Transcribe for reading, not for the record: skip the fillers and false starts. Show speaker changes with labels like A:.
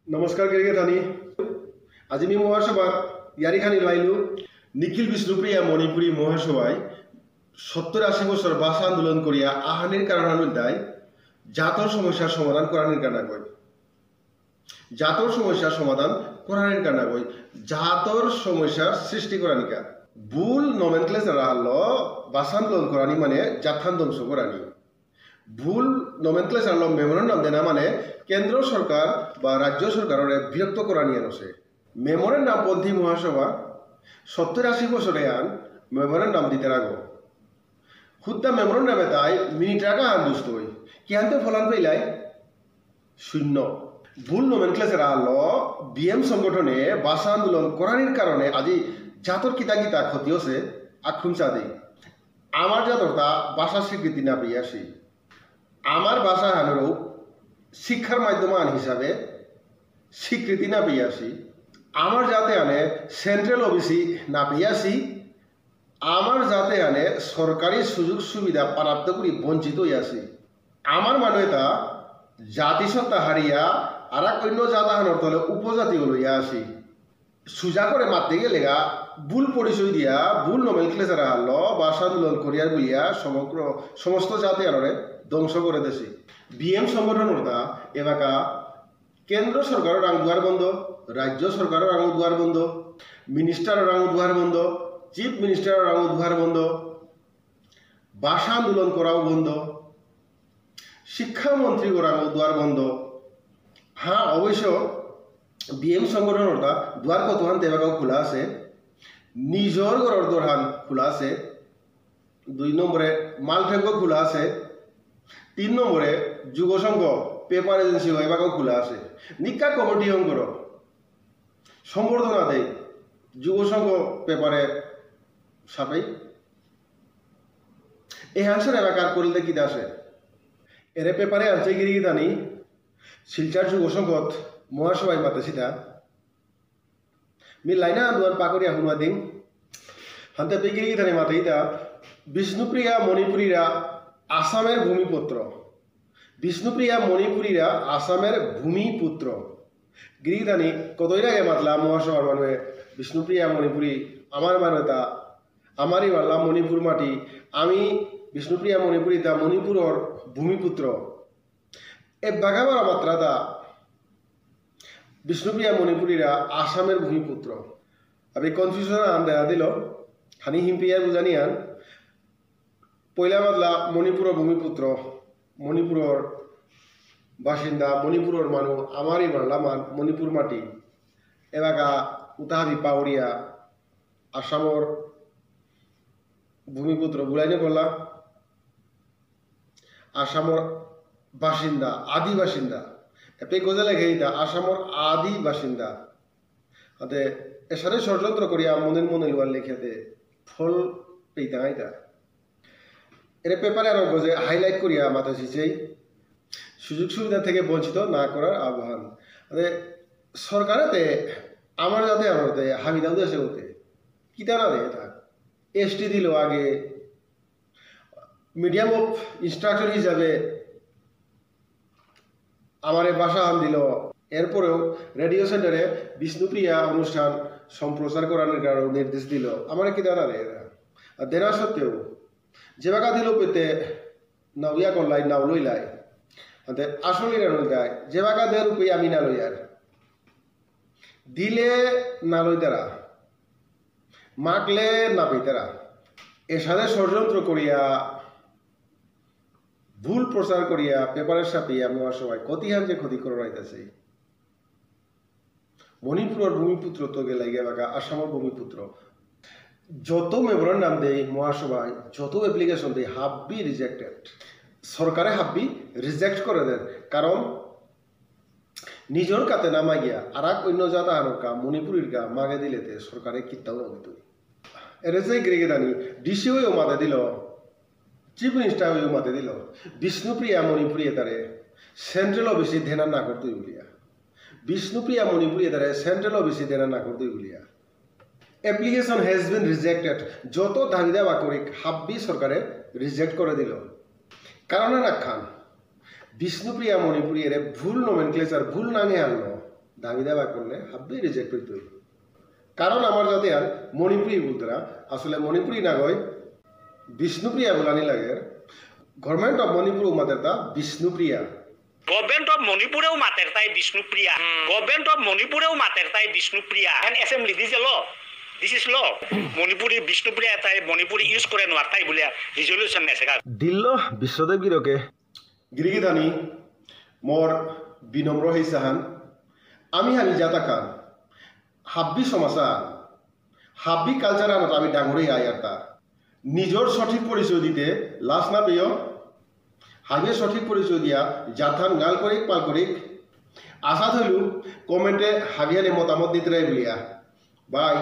A: नमस्कार केरगे थानी আজি मी মহাসভা ইয়ারিখানি লাইলু নিখিল বিষ্ণুপ্রিয়া মণিপুরী মহাসভায় 70-80 বছর ভাষা আন্দোলন করিয়া আহানির কারণ দায় জাতর সমস্যার সমাধান করানির কারণা কই জাতর সমস্যার সমাধান করানির কারণা কই জাতর সমস্যার সৃষ্টি করানিকা ভুল নমেনক্লেচার হলো ভাষা আন্দোলন করানি মানে জাথান ধ্বংস করানি ভুল নমেনক্লেচার হলো মেমোরেন্ডাম দেনা মানে কেন্দ্র সরকার বা রাজ্য সরকারের বিরক্ত করানি আছে মেমোরেন্ডাম পন্থী মহাসভা 70-80 বছরে আন মেমোরেন্ডাম দিতে রাখো খুদ্া মেমোরেন্ডামে তাই মিনিট রাখা আন দুষ্ট হই কিহান্তে ফলান পেলাই শূন্য ভুল নমেনক্লেচার হলো বিএম সংগঠনে ভাষা আন্দোলন করানির কারণে আজি জাতর কিতা কিতা ক্ষতি হচ্ছে আক্ষুমচা দেই আমার জাতর তা ভাষা স্বীকৃতি না পেয়ে আসি আমার ভাষা হানেরও শিক্ষার মাধ্যম হিসাবে স্বীকৃতি না পেয়ে আসি আমার যাতে আনে সেন্ট্রাল অফিসি না পেয়ে আসি আমার যাতে আনে সরকারি সুযোগ সুবিধা প্রাপ্ত করি বঞ্চিত হয়ে আসি আমার মানুষ তা জাতিসত্তা হারিয়া আর এক অন্য জাতাহানোর তলে উপজাতি লইয়া আসি সুজা করে মারতে গেলে গা ভুল পরিচয় দিয়া ভুল নমেনক্লেচার হারল ভাষা আন্দোলন করিয়ার বলিয়া সমস্ত জাতি আনরে ধ্বংস করে দেছি বিএম সংগঠনের তা এবাকা কেন্দ্র সরকারের রাং দুয়ার বন্ধ রাজ্য সরকারের রাং দুয়ার বন্ধ মিনিস্টারের রাং দুয়ার বন্ধ চিফ মিনিস্টারের রাং দুয়ার বন্ধ ভাষা আন্দোলন করাও বন্ধ শিক্ষামন্ত্রী রাং দুয়ার বন্ধ হ্যাঁ অবশ্য বিএম সংগঠনের তা দুয়ার কতহান তেবাকাও খোলা আছে নিজর ঘরের দোরহান খোলা আছে 2 নম্বরে মালঠেঙ্গ খোলা আছে 3 নম্বরে যুবসংঘ পেপার এজেন্সি এবাকাও খোলা আছে নিকা কমিটি অঙ্কর সম্বর্ধনা দেয় যুবসংঘ পেপারে সাপেই এই আনসার এলাকার করলে কি আসে এরে পেপারে আনছে গিরি দানি শিলচার যুবসংঘত মহাসভায় মাতে সিধা মি লাইনা দুয়ার পাকড়িয়া হুনা দিন হান্তে পেগিরি দানি মাতে ইতা বিষ্ণুপ্রিয়া মণিপুরীরা আসামের ভূমিপুত্র বিষ্ণুপ্রিয়া মণিপুরীরা আসামের ভূমিপুত্র গিরিদানি কতই আগে মাতলা মহাসভার মানুষে বিষ্ণুপ্রিয়া মণিপুরী আমার মানুষ তা আমারই মারলাম মণিপুর মাটি আমি বিষ্ণুপ্রিয়া মণিপুরী তা মণিপুরের ভূমিপুত্র এ বাঘাবার মাত্রা তা বিষ্ণুপ্রিয়া মণিপুরীরা আসামের ভূমিপুত্র আমি কনফিউশন আন দেখা দিল হানি হিমপিয়ার বুঝানি আন পয়লা বাদলা মণিপুরের ভূমিপুত্র মণিপুরের বাসিন্দা মণিপুরের মানুষ আমারই মারলাম মণিপুর মাটি এলাকা উতাহাবি পাউরিয়া আসামর ভূমিপুত্র বুলাইনে বললা আসামর বাসিন্দা আদি বাসিন্দা এপে গজা লেগে ইতা আসামর আদি বাসিন্দা হাতে এসারে ষড়যন্ত্র করিয়া মনের মনে লুয়ার লেখাতে ফল পেইতা আইতা এর পেপারে আরো গজে হাইলাইট করিয়া মাথা শিছেই সুযোগ সুবিধা থেকে বঞ্চিত না করার আহ্বান সরকারেতে আমার যাতে আমারতে হামিদা উদ্দেশ্যে হতে কিতা না দেয় থাক এসটি দিল আগে মিডিয়াম অফ ইনস্ট্রাকশন হিসাবে আমার ভাষা আন দিল এরপরেও রেডিও সেন্টারে বিষ্ণুপ্রিয়া অনুষ্ঠান সম্প্রচার করানোর কারণে নির্দেশ দিল আমার কিতা না দেয় আর দেনা সত্ত্বেও যে বাকা দিল পেতে নাউয়া করলাই নাও লইলাই আসলে গায় যে বাকা দেয় রূপে আমি না লইয়ার দিলে না লই তারা মাকলে না পেই তারা এর সাথে ষড়যন্ত্র করিয়া ভুল প্রচার করিয়া পেপারের সাথে আমার সবাই ক্ষতিহান যে ক্ষতি করে রাইতেছে মণিপুরের ভূমিপুত্র তো গেলে বাকা আসামের ভূমিপুত্র যত মেমোরেন্ডাম দেয় মহাসভায় যত অ্যাপ্লিকেশন দেয় হাব্বি রিজেক্টেড সরকারে হাব্বি রিজেক্ট করে দেন কারণ নিজের কাতে নামা গিয়া আর এক অন্য জাতাহানোর কা মণিপুরীর গা মাগে দিলেতে সরকারে কিতাও নগিত এর যে গিরিগে দানি ডিসি হয়েও মাতে দিল চিফ মিনিস্টার হয়েও মাতে দিল বিষ্ণুপ্রিয়া মণিপুরী তারে সেন্ট্রাল অফিসে ধ্যানা না করতেই বলিয়া বিষ্ণুপ্রিয়া মণিপুরী তারে সেন্ট্রাল অফিসে ধ্যানা না করতেই বলিয়া অ্যাপ্লিকেশন হ্যাজ বিন রিজেক্টেড যত দাবি দাবা করে হাব্বি সরকারে রিজেক্ট করে দিল কারণ না খান বিষ্ণুপ্রিয়া মণিপুরী এর ভুল নোমেনক্লেচার ভুল নাঙে আনলো দাবি দাবা করলে হাববেই রিজেক্ট হইত কারণ আমার যাতে আর মণিপুরি বলতেরা আসলে মণিপুরি না কয় বিষ্ণুপ্রিয়া বলানি লাগে গভর্নমেন্ট অফ মণিপুর মাতের তা বিষ্ণুপ্রিয়া
B: গভর্নমেন্ট অফ মণিপুরেও মাতের তাই বিষ্ণুপ্রিয়া গভর্নমেন্ট অফ মণিপুরেও মাতের তাই Bishnupriya and assembly this law this is law Manipuri Bishnupriya তাই মণিপুরি ইউজ করে নোয়ার তাই বলে রিজলিউশন নেছে
A: দিল্ল বিশ্বদেব গিরকে গিরিগিদানি মোর বিনম্র হইসাহান আমি হানি জাতাকান হাব্বি সমাজা হাব্বি কালচার আনত আমি ডাঙরেই আই আর তার নিজের সঠিক পরিচয় দিতে লাশ না পেয় হাইবে সঠিক পরিচয় দিয়া জাথান গাল করিক পাল করিক আশা থইলু কমেন্টে হাবিয়ানে মতামত দিতে বলিয়া বাই